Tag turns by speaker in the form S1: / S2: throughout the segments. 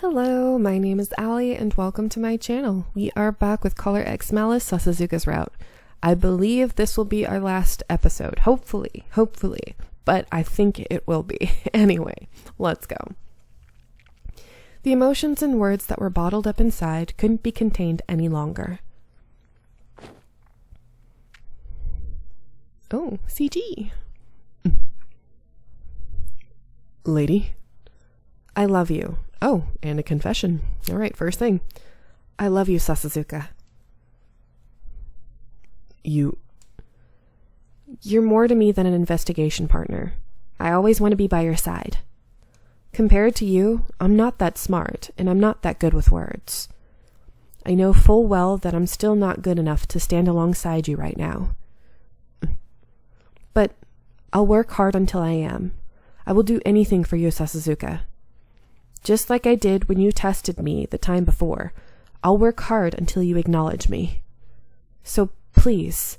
S1: Hello, my name is Allie and welcome to my channel. We are back with Color X Malice, Sasazuka's route. I believe this will be our last episode. Hopefully, but I think it will be. Anyway, let's go. The emotions and words that were bottled up inside couldn't be contained any longer. Oh, CG.
S2: Lady?
S1: I love you.
S2: Oh, and a confession.
S1: All right, first thing. I love you, Sasazuka. You're more to me than an investigation partner. I always want to be by your side. Compared to you, I'm not that smart, and I'm not that good with words. I know full well that I'm still not good enough to stand alongside you right now. But I'll work hard until I am. I will do anything for you, Sasazuka. Just like I did when you tested me the time before, I'll work hard until you acknowledge me. So please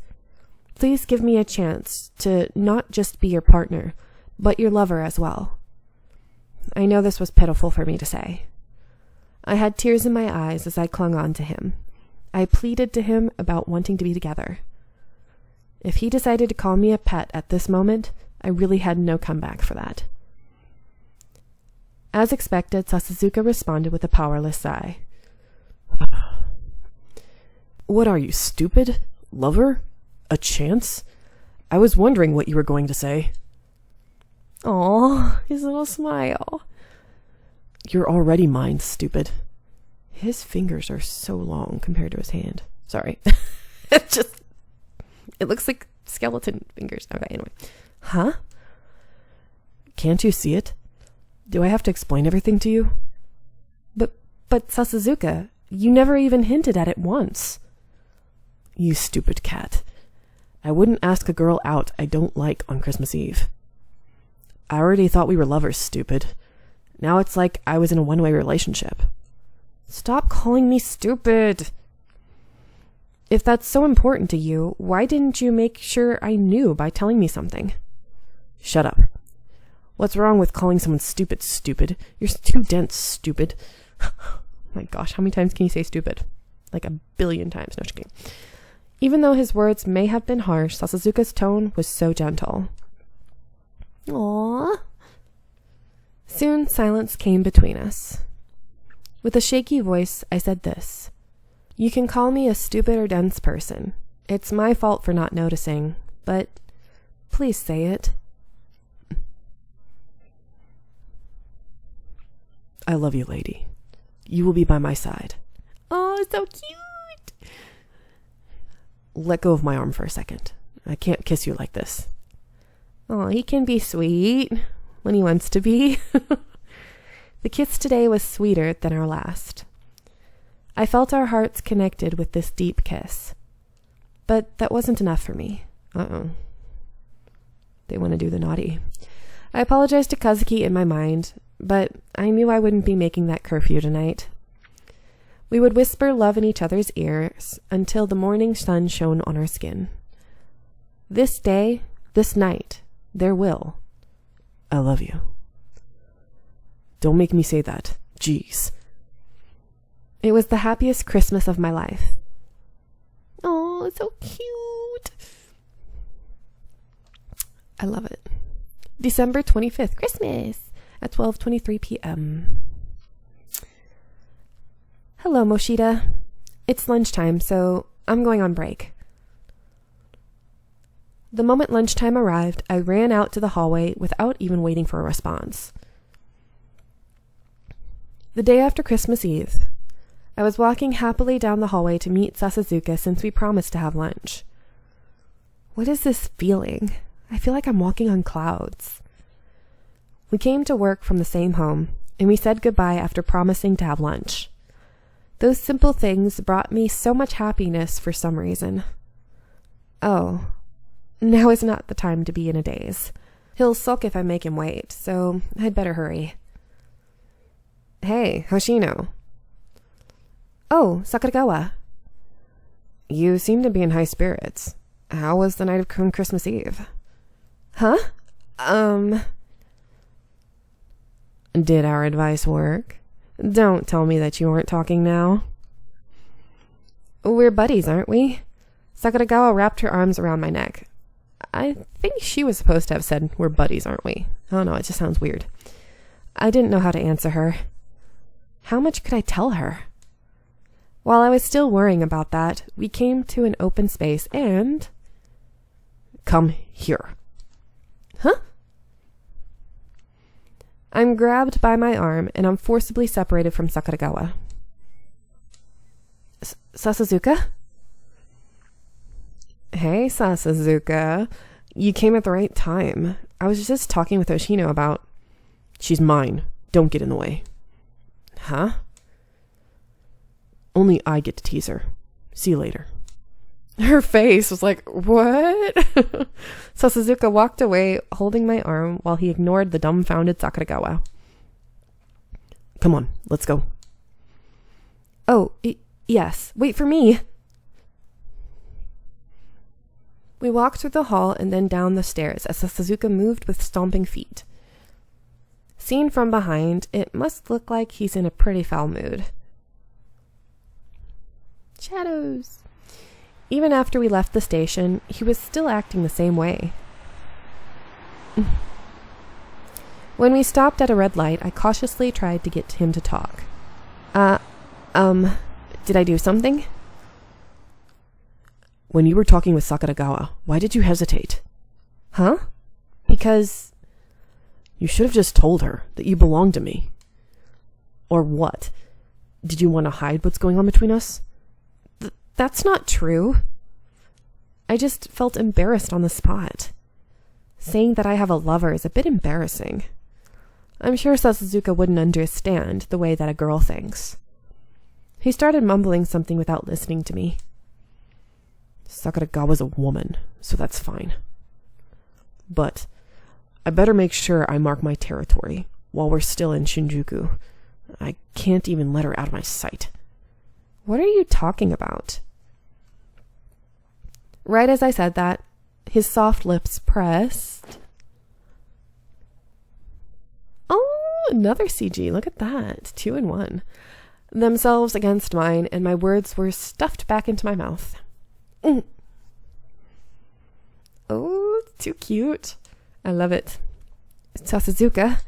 S1: give me a chance to not just be your partner, but your lover as well. I know this was pitiful for me to say. I had tears in my eyes as I clung on to him. I pleaded to him about wanting to be together. If he decided to call me a pet at this moment, I really had no comeback for that. As expected, Sasazuka responded with a powerless sigh.
S2: What are you, stupid? Lover? A chance? I was wondering what you were going to say.
S1: Aw, his little smile.
S2: You're already mine, stupid.
S1: His fingers are so long compared to his hand.
S2: Sorry.
S1: It looks like skeleton fingers. Okay, anyway.
S2: Huh? Can't you see it? Do I have to explain everything to you?
S1: But Sasazuka, you never even hinted at it once.
S2: You stupid cat. I wouldn't ask a girl out I don't like on Christmas Eve. I already thought we were lovers, stupid. Now it's like I was in a one-way relationship.
S1: Stop calling me stupid. If that's so important to you, why didn't you make sure I knew by telling me something?
S2: Shut up. What's wrong with calling someone stupid, stupid? You're too dense, stupid.
S1: My gosh, how many times can you say stupid? Like 1 billion times. No, just kidding. Even though his words may have been harsh, Sasazuka's tone was so gentle. Aww. Soon silence came between us. With a shaky voice, I said this. You can call me a stupid or dense person. It's my fault for not noticing, but please say it.
S2: I love you, lady. You will be by my side.
S1: Oh, so cute.
S2: Let go of my arm for a second. I can't kiss you like this.
S1: Oh, he can be sweet when he wants to be. The kiss today was sweeter than our last. I felt our hearts connected with this deep kiss. But that wasn't enough for me. They want to do the naughty. I apologized to Kazuki in my mind, but I knew I wouldn't be making that curfew tonight. We would whisper love in each other's ears until the morning sun shone on our skin. This day, this night, there will.
S2: I love you. Don't make me say that. Jeez.
S1: It was the happiest Christmas of my life. Oh, it's so cute. I love it. December 25th, Christmas, at 12:23 p.m. Hello, Moshida. It's lunchtime, so I'm going on break. The moment lunchtime arrived, I ran out to the hallway without even waiting for a response. The day after Christmas Eve, I was walking happily down the hallway to meet Sasazuka since we promised to have lunch. What is this feeling? I feel like I'm walking on clouds. We came to work from the same home, and we said goodbye after promising to have lunch. Those simple things brought me so much happiness for some reason. Oh, now is not the time to be in a daze. He'll sulk if I make him wait, so I'd better hurry. Hey, Hoshino. Oh, Sakuragawa. You seem to be in high spirits. How was the night of Christmas Eve? Huh?
S2: Did our advice work?
S1: Don't tell me that you weren't talking now. We're buddies, aren't we? Sakuragawa wrapped her arms around my neck. I think she was supposed to have said, we're buddies, aren't we? I don't know, it just sounds weird. I didn't know how to answer her. How much could I tell her? While I was still worrying about that, we came to an open space and...
S2: Come here.
S1: Huh? I'm grabbed by my arm and I'm forcibly separated from Sakuragawa. Sasazuka? Hey, Sasazuka. You came at the right time. I was just talking with Oshino about...
S2: She's mine. Don't get in the way.
S1: Huh?
S2: Only I get to tease her. See you later.
S1: Her face was like, what? Sasazuka walked away, holding my arm while he ignored the dumbfounded Sakuragawa.
S2: Come on, let's go.
S1: Oh, yes. Wait for me. We walked through the hall and then down the stairs as Sasazuka moved with stomping feet. Seen from behind, it must look like he's in a pretty foul mood. Shadows. Even after we left the station, he was still acting the same way. When we stopped at a red light, I cautiously tried to get him to talk. Did I do something?
S2: When you were talking with Sakuragawa, why did you hesitate?
S1: Huh? Because...
S2: You should have just told her that you belonged to me. Or what? Did you want to hide what's going on between us?
S1: That's not true. I just felt embarrassed on the spot. Saying that I have a lover is a bit embarrassing. I'm sure Sasazuka wouldn't understand the way that a girl thinks. He started mumbling something without listening to me.
S2: Sakuragawa's a woman, so that's fine. But I better make sure I mark my territory while we're still in Shinjuku. I can't even let her out of my sight.
S1: What are you talking about? Right as I said that, his soft lips pressed. Oh, another CG. Look at that. 2 in 1. Themselves against mine, and my words were stuffed back into my mouth. Oh, too cute. I love it. Sasazuka.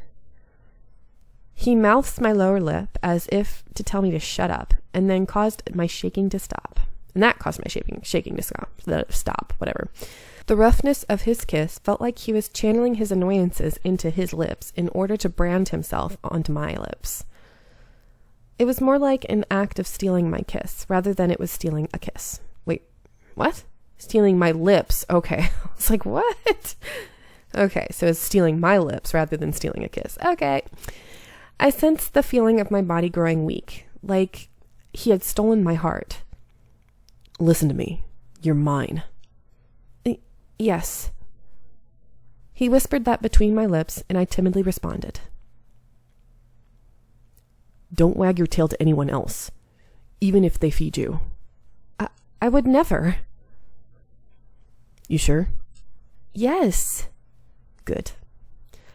S1: He mouths my lower lip as if to tell me to shut up, and then caused my shaking to stop. And that caused my shaking to stop, whatever. The roughness of his kiss felt like he was channeling his annoyances into his lips in order to brand himself onto my lips. It was more like an act of stealing my kiss, rather than it was stealing a kiss. Wait, what? Stealing my lips. Okay. I was like, what? Okay, so it's stealing my lips rather than stealing a kiss. Okay. I sensed the feeling of my body growing weak, like he had stolen my heart.
S2: Listen to me. You're mine.
S1: Yes. He whispered that between my lips, and I timidly responded.
S2: Don't wag your tail to anyone else, even if they feed you.
S1: I would never.
S2: You sure?
S1: Yes.
S2: Good.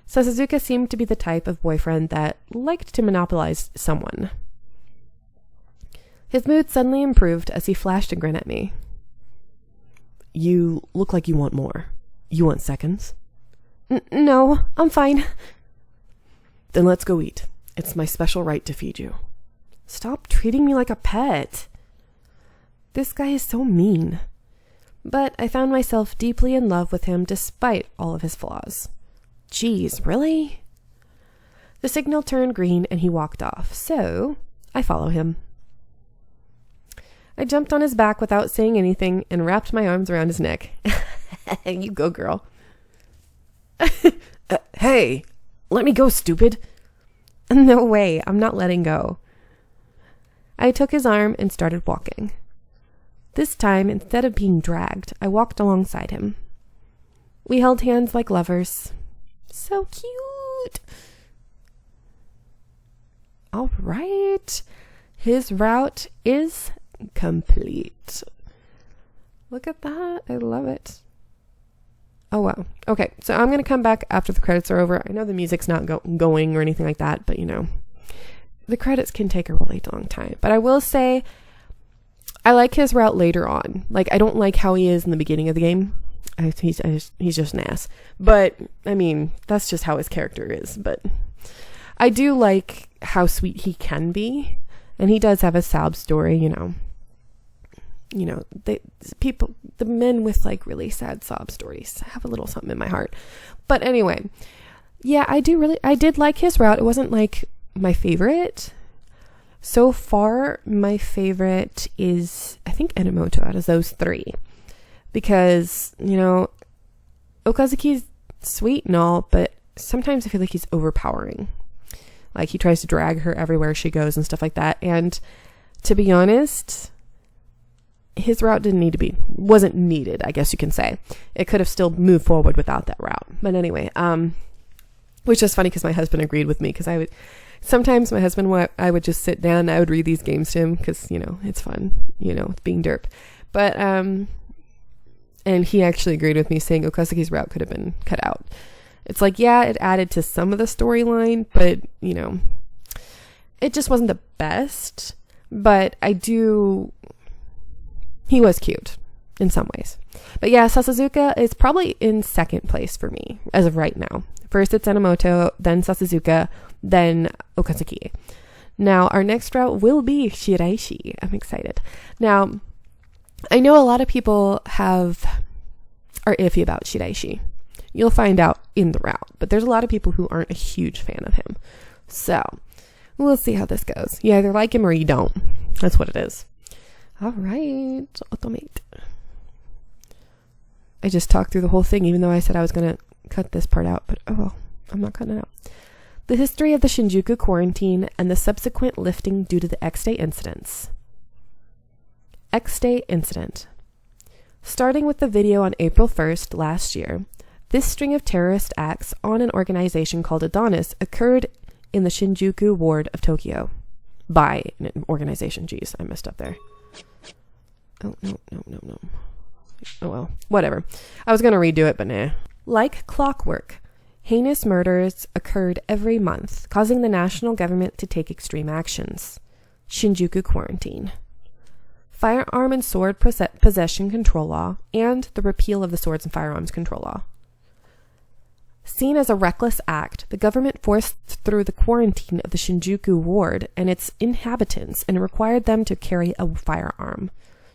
S1: Sasazuka seemed to be the type of boyfriend that liked to monopolize someone. His mood suddenly improved as he flashed a grin at me.
S2: You look like you want more. You want seconds?
S1: No, I'm fine.
S2: Then let's go eat. It's my special right to feed you.
S1: Stop treating me like a pet. This guy is so mean. But I found myself deeply in love with him despite all of his flaws. Geez, really? The signal turned green and he walked off, so I follow him. I jumped on his back without saying anything and wrapped my arms around his neck. You go, girl.
S2: Hey, let me go, stupid.
S1: No way, I'm not letting go. I took his arm and started walking. This time, instead of being dragged, I walked alongside him. We held hands like lovers. So cute. All right. His route is complete. Look at that. I love it. Oh, wow. Okay, so I'm going to come back after the credits are over. I know the music's not going or anything like that, but you know, the credits can take a really long time. But I will say, I like his route later on. Like, I don't like how he is in the beginning of the game. He's just an ass. But, I mean, that's just how his character is. But I do like how sweet he can be. And he does have a sob story, you know. The men with like really sad sob stories have a little something in my heart. But anyway, yeah, I did like his route. It wasn't like my favorite. So far, my favorite is, I think, Enomoto out of those three. Because, Okazuki's sweet and all, but sometimes I feel like he's overpowering. Like, he tries to drag her everywhere she goes and stuff like that. And to be honest, his route wasn't needed, I guess you can say. It could have still moved forward without that route. But anyway, which is funny because my husband agreed with me, because sometimes my husband, I would just sit down and I would read these games to him because, it's fun, being derp. But, and he actually agreed with me, saying Okazuki's route could have been cut out. It's like, yeah, it added to some of the storyline, but, it just wasn't the best. But he was cute in some ways. But yeah, Sasazuka is probably in second place for me as of right now. First it's Enomoto, then Sasazuka, then Okazuki. Now, our next route will be Shiraishi. I'm excited. Now, I know a lot of people are iffy about Shiraishi. You'll find out in the route, but there's a lot of people who aren't a huge fan of him. So, we'll see how this goes. You either like him or you don't. That's what it is. All right, Otome. I just talked through the whole thing, even though I said I was going to cut this part out, but oh well, I'm not cutting it out. The history of the Shinjuku quarantine and the subsequent lifting due to the X-Day incidents. X-Day incident. Starting with the video on April 1st last year, this string of terrorist acts on an organization called Adonis occurred in the Shinjuku ward of Tokyo. By an organization. Jeez, I messed up there. Oh, no. Oh, well, whatever. I was going to redo it, but nah. Like clockwork, heinous murders occurred every month, causing the national government to take extreme actions. Shinjuku quarantine. Firearm and sword possession control law, and the repeal of the Swords and Firearms Control Law. Seen as a reckless act, the government forced through the quarantine of the Shinjuku ward and its inhabitants and required them to carry a firearm.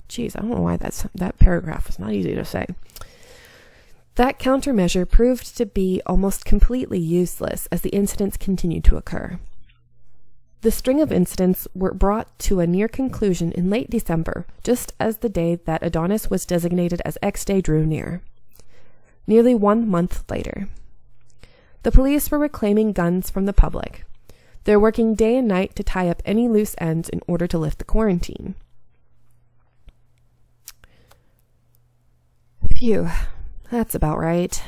S1: Jeez, I don't know why that paragraph was not easy to say. That countermeasure proved to be almost completely useless as the incidents continued to occur. The string of incidents were brought to a near conclusion in late December, just as the day that Adonis was designated as X-Day drew near. Nearly 1 month later. The police were reclaiming guns from the public. They're working day and night to tie up any loose ends in order to lift the quarantine. Phew, that's about right.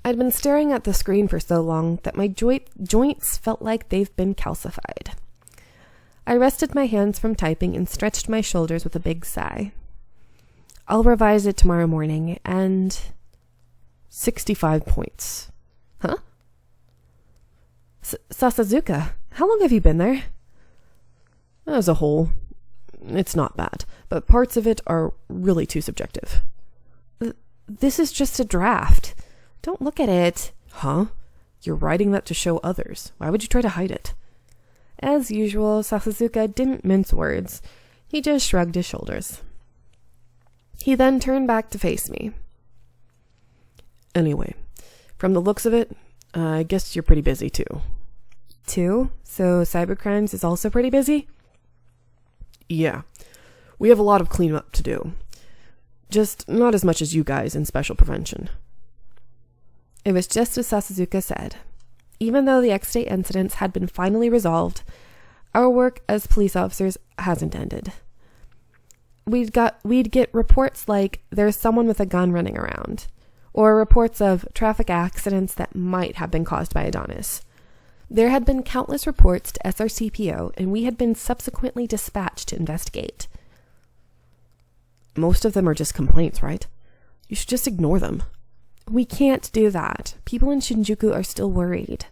S1: I'd been staring at the screen for so long that my joints felt like they've been calcified. I rested my hands from typing and stretched my shoulders with a big sigh. I'll revise it tomorrow morning, and 65 points. Huh? Sasazuka, how long have you been there? As a whole, it's not bad, but parts of it are really too subjective. This is just a draft. Don't look at it. Huh? You're writing that to show others. Why would you try to hide it? As usual, Sasazuka didn't mince words. He just shrugged his shoulders. He then turned back to face me. Anyway, from the looks of it, I guess you're pretty busy too. Too? So cybercrimes is also pretty busy? Yeah. We have a lot of cleanup to do. Just not as much as you guys in special prevention. It was just as Sasazuka said. Even though the X-Day incidents had been finally resolved, our work as police officers hasn't ended. We'd get reports like there's someone with a gun running around, or reports of traffic accidents that might have been caused by Adonis. There had been countless reports to SRCPO, and we had been subsequently dispatched to investigate. Most of them are just complaints, right? You should just ignore them. We can't do that. People in Shinjuku are still worried.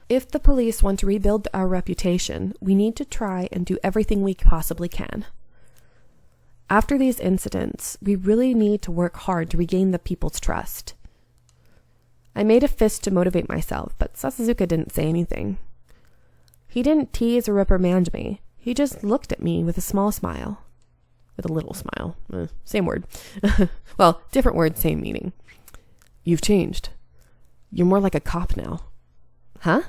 S1: If the police want to rebuild our reputation, we need to try and do everything we possibly can. After these incidents, we really need to work hard to regain the people's trust. I made a fist to motivate myself, but Sasazuka didn't say anything. He didn't tease or reprimand me. He just looked at me with a small smile. With a little smile. Same word. Well, different word, same meaning. You've changed. You're more like a cop now. Huh?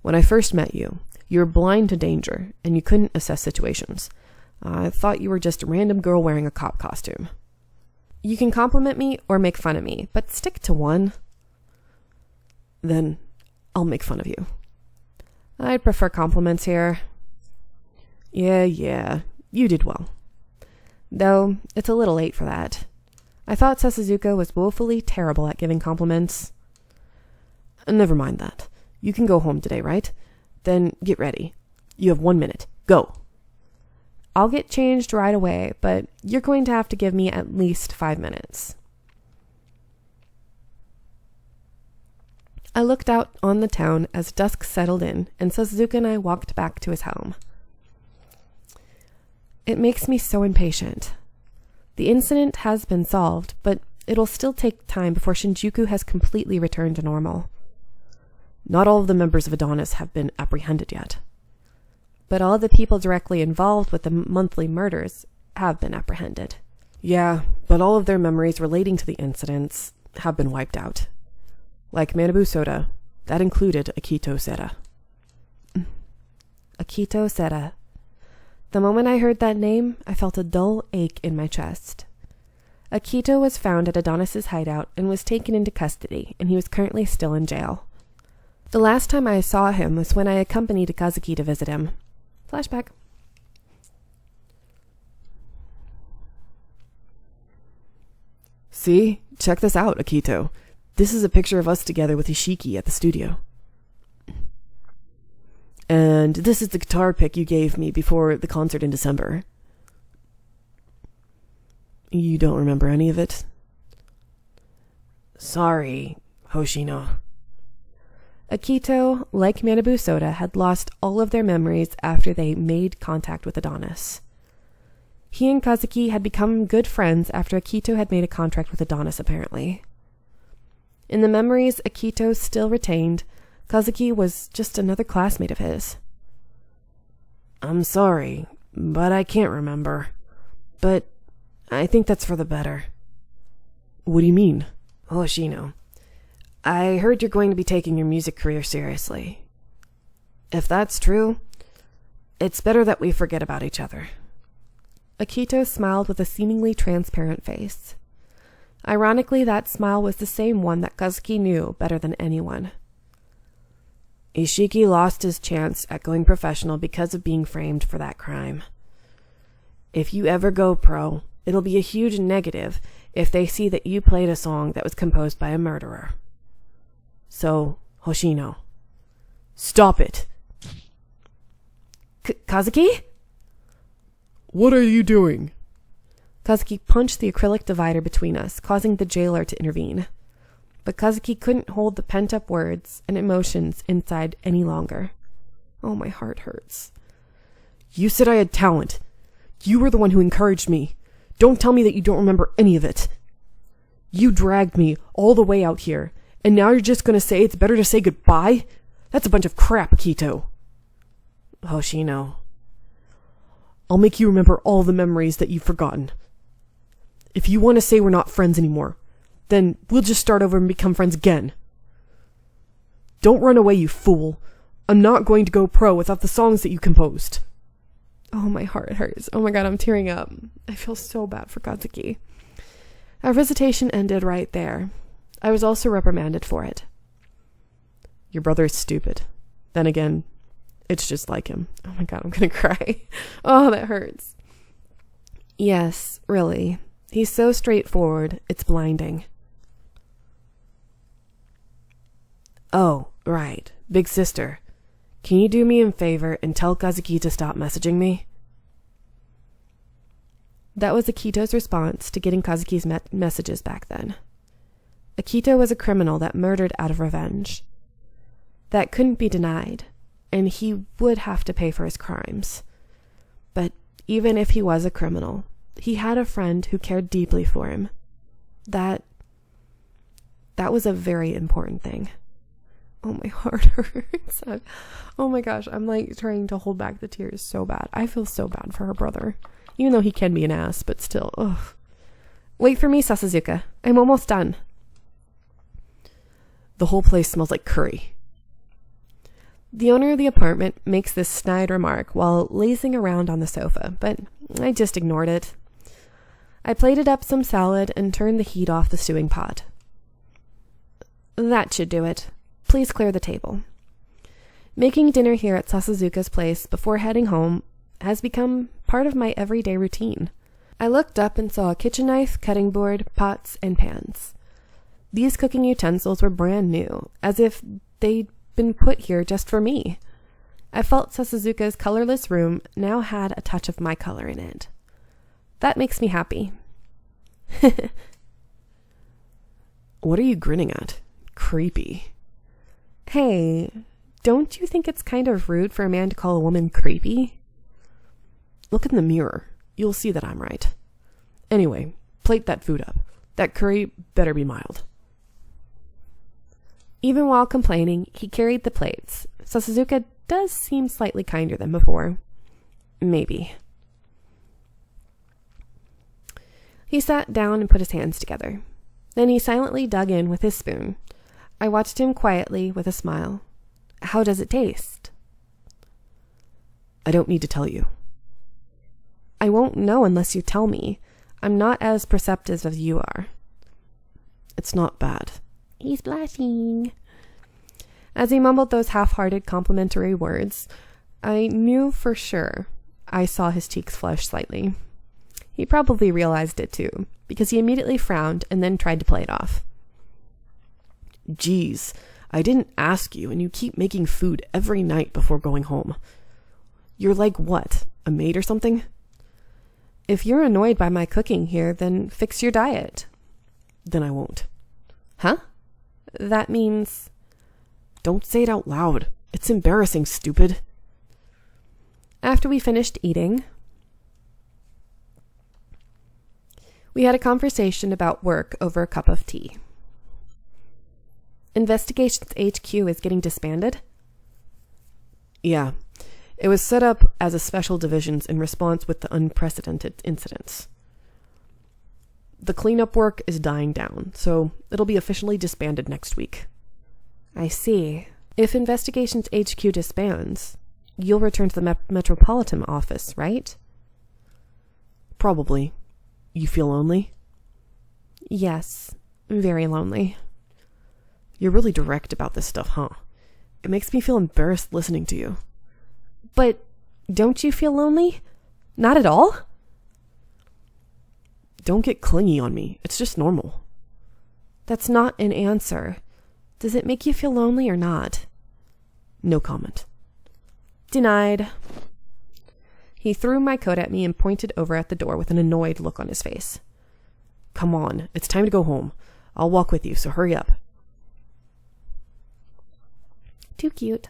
S1: When I first met you, you were blind to danger, and you couldn't assess situations. I thought you were just a random girl wearing a cop costume. You can compliment me or make fun of me, but stick to one. Then I'll make fun of you. I'd prefer compliments here. Yeah, you did well. Though, it's a little late for that. I thought Sasazuka was woefully terrible at giving compliments. Never mind that. You can go home today, right? Then get ready. You have 1 minute. Go. I'll get changed right away, but you're going to have to give me at least 5 minutes. I looked out on the town as dusk settled in, and Sasazuka and I walked back to his home. It makes me so impatient. The incident has been solved, but it'll still take time before Shinjuku has completely returned to normal. Not all of the members of Adonis have been apprehended yet. But all of the people directly involved with the monthly murders have been apprehended. Yeah, but all of their memories relating to the incidents have been wiped out. Like Manabu Soda, that included Akito Sera. Akito Sera. The moment I heard that name, I felt a dull ache in my chest. Akito was found at Adonis's hideout and was taken into custody, and he was currently still in jail. The last time I saw him was when I accompanied Kazuki to visit him. Flashback.
S2: See? Check this out, Akito. This is a picture of us together with Ishiki at the studio. And this is the guitar pick you gave me before the concert in December. You don't remember any of it? Sorry, Hoshino.
S1: Akito, like Manabu Soda, had lost all of their memories after they made contact with Adonis. He and Kazuki had become good friends after Akito had made a contract with Adonis, apparently. In the memories Akito still retained, Kazuki was just another classmate of his. I'm sorry, but I can't remember. But I think that's for the better. What do you mean? Hoshino, I heard you're going to be taking your music career seriously. If that's true, it's better that we forget about each other. Akito smiled with a seemingly transparent face. Ironically, that smile was the same one that Kazuki knew better than anyone. Ishiki lost his chance at going professional because of being framed for that crime. If you ever go pro, it'll be a huge negative if they see that you played a song that was composed by a murderer. So, Hoshino, stop it. Kazuki?
S2: What are you doing?
S1: Kazuki punched the acrylic divider between us, causing the jailer to intervene. But Kazuki couldn't hold the pent-up words and emotions inside any longer. Oh, my heart hurts.
S2: You said I had talent. You were the one who encouraged me. Don't tell me that you don't remember any of it. You dragged me all the way out here, and now you're just going to say it's better to say goodbye? That's a bunch of crap, Akito. Hoshino, I'll make you remember all the memories that you've forgotten. If you want to say we're not friends anymore, then we'll just start over and become friends again. Don't run away, you fool. I'm not going to go pro without the songs that you composed.
S1: Oh, my heart hurts. Oh my god, I'm tearing up. I feel so bad for Kazuki. Our visitation ended right there. I was also reprimanded for it.
S2: Your brother is stupid. Then again, it's just like him.
S1: Oh my god, I'm gonna cry. Oh, that hurts. Yes, really. He's so straightforward, it's blinding.
S2: Oh, right. Big sister. Can you do me a favor and tell Kazuki to stop messaging me?
S1: That was Akito's response to getting Kazuki's messages back then. Akito was a criminal that murdered out of revenge. That couldn't be denied, and he would have to pay for his crimes. But even if he was a criminal, he had a friend who cared deeply for him. That was a very important thing. Oh, my heart hurts. Oh my gosh, I'm like trying to hold back the tears so bad. I feel so bad for her brother. Even though he can be an ass, but still, ugh. Wait for me, Sasazuka. I'm almost done.
S2: The whole place smells like curry.
S1: The owner of the apartment makes this snide remark while lazing around on the sofa, but I just ignored it. I plated up some salad and turned the heat off the stewing pot. That should do it. Please clear the table. Making dinner here at Sasazuka's place before heading home has become part of my everyday routine. I looked up and saw a kitchen knife, cutting board, pots, and pans. These cooking utensils were brand new, as if they'd been put here just for me. I felt Sasazuka's colorless room now had a touch of my color in it. That makes me happy.
S2: What are you grinning at? Creepy.
S1: Hey, don't you think it's kind of rude for a man to call a woman creepy?
S2: Look in the mirror. You'll see that I'm right. Anyway, plate that food up. That curry better be mild.
S1: Even while complaining, he carried the plates. Sasazuka does seem slightly kinder than before. Maybe. He sat down and put his hands together. Then he silently dug in with his spoon. I watched him quietly with a smile. How does it taste?
S2: I don't need to tell you.
S1: I won't know unless you tell me. I'm not as perceptive as you are.
S2: It's not bad.
S1: He's blushing. As he mumbled those half-hearted complimentary words, I knew for sure I saw his cheeks flush slightly. He probably realized it too, because he immediately frowned and then tried to play it off.
S2: Geez, I didn't ask you, and you keep making food every night before going home. You're like what, a maid or something?
S1: If you're annoyed by my cooking here, then fix your diet.
S2: Then I won't.
S1: Huh? That means...
S2: Don't say it out loud. It's embarrassing, stupid.
S1: After we finished eating, we had a conversation about work over a cup of tea. Investigations HQ is getting disbanded?
S2: Yeah. It was set up as a special division in response with the unprecedented incidents. The cleanup work is dying down, so it'll be officially disbanded next week.
S1: I see. If Investigations HQ disbands, you'll return to the Metropolitan office, right?
S2: Probably. You feel lonely?
S1: Yes, very lonely.
S2: You're really direct about this stuff, huh? It makes me feel embarrassed listening to you.
S1: But don't you feel lonely? Not at all?
S2: Don't get clingy on me. It's just normal.
S1: That's not an answer. Does it make you feel lonely or not?
S2: No comment.
S1: Denied. He threw my coat at me and pointed over at the door with an annoyed look on his face.
S2: Come on, it's time to go home. I'll walk with you, so hurry up.
S1: Too cute.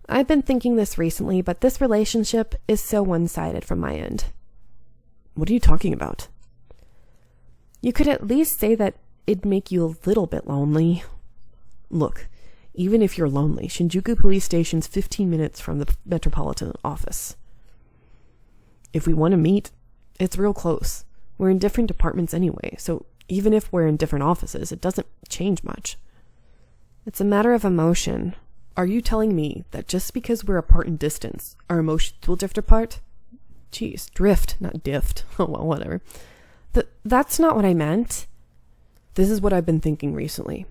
S1: I've been thinking this recently, but this relationship is so one-sided from my end.
S2: What are you talking about?
S1: You could at least say that it'd make you a little bit lonely.
S2: Look, even if you're lonely, Shinjuku Police Station's 15 minutes from the Metropolitan office. If we want to meet, it's real close. We're in different departments anyway, so even if we're in different offices, it doesn't change much.
S1: It's a matter of emotion.
S2: Are you telling me that just because we're apart in distance, our emotions will drift apart? Jeez, drift, not dift. Oh, well, whatever.
S1: That's not what I meant.
S2: This is what I've been thinking recently.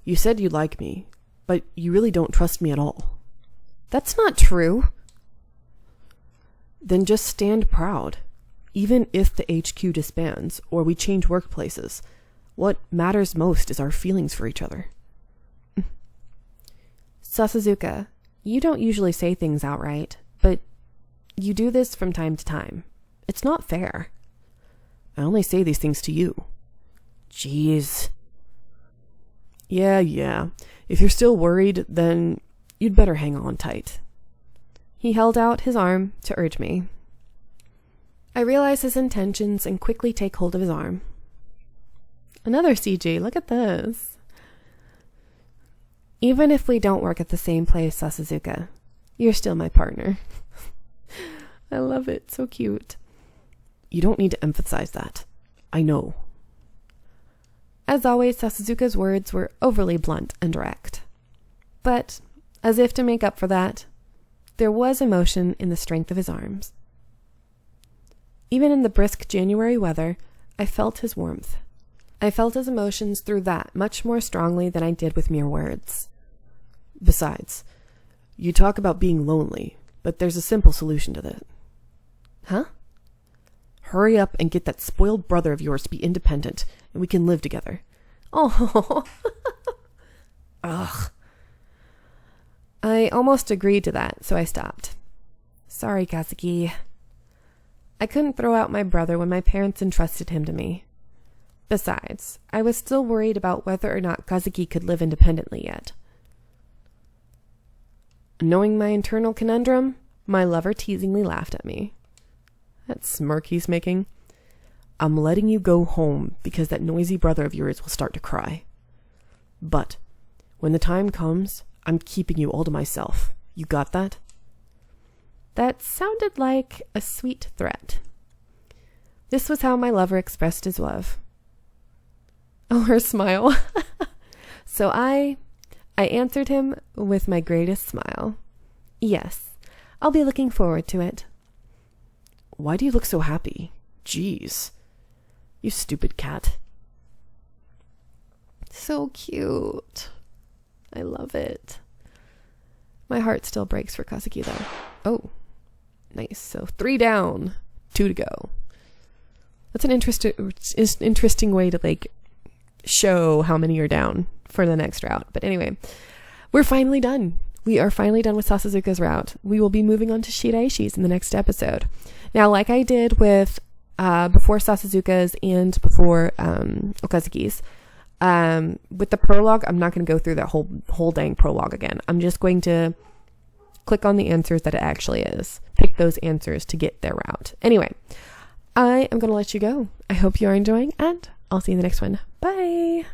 S2: You said you like me, but you really don't trust me at all.
S1: That's not true.
S2: Then just stand proud. Even if the HQ disbands or we change workplaces, what matters most is our feelings for each other.
S1: Sasazuka, you don't usually say things outright, but you do this from time to time. It's not fair.
S2: I only say these things to you.
S1: Jeez.
S2: Yeah. If you're still worried, then you'd better hang on tight.
S1: He held out his arm to urge me. I realize his intentions and quickly take hold of his arm. Another CG, look at this. Even if we don't work at the same place, Sasazuka, you're still my partner. I love it, so cute.
S2: You don't need to emphasize that. I know.
S1: As always, Sasazuka's words were overly blunt and direct. But, as if to make up for that, there was emotion in the strength of his arms. Even in the brisk January weather, I felt his warmth. I felt his emotions through that much more strongly than I did with mere words.
S2: Besides, you talk about being lonely, but there's a simple solution to that.
S1: Huh?
S2: Hurry up and get that spoiled brother of yours to be independent, and we can live together.
S1: Oh.
S2: Ugh.
S1: I almost agreed to that, so I stopped. Sorry, Kazuki. I couldn't throw out my brother when my parents entrusted him to me. Besides, I was still worried about whether or not Kazuki could live independently yet. Knowing my internal conundrum, my lover teasingly laughed at me.
S2: That smirk he's making. I'm letting you go home because that noisy brother of yours will start to cry. But when the time comes, I'm keeping you all to myself. You got that?
S1: That sounded like a sweet threat. This was how my lover expressed his love. Oh, her smile. So I answered him with my greatest smile. Yes, I'll be looking forward to it.
S2: Why do you look so happy? Jeez. You stupid cat.
S1: So cute. I love it. My heart still breaks for Kazuki though. Oh, nice. So 3 down, 2 to go. That's an interesting way to like show how many are down for the next route. But anyway, we're finally done. We are finally done with Sasazuka's route. We will be moving on to Shiraishi's in the next episode. Now, like I did with before Sasazuka's and before Okazuki's, with the prologue, I'm not going to go through that whole dang prologue again. I'm just going to click on the answers that it actually is. Pick those answers to get their route. Anyway, I am going to let you go. I hope you are enjoying, and I'll see you in the next one. Bye!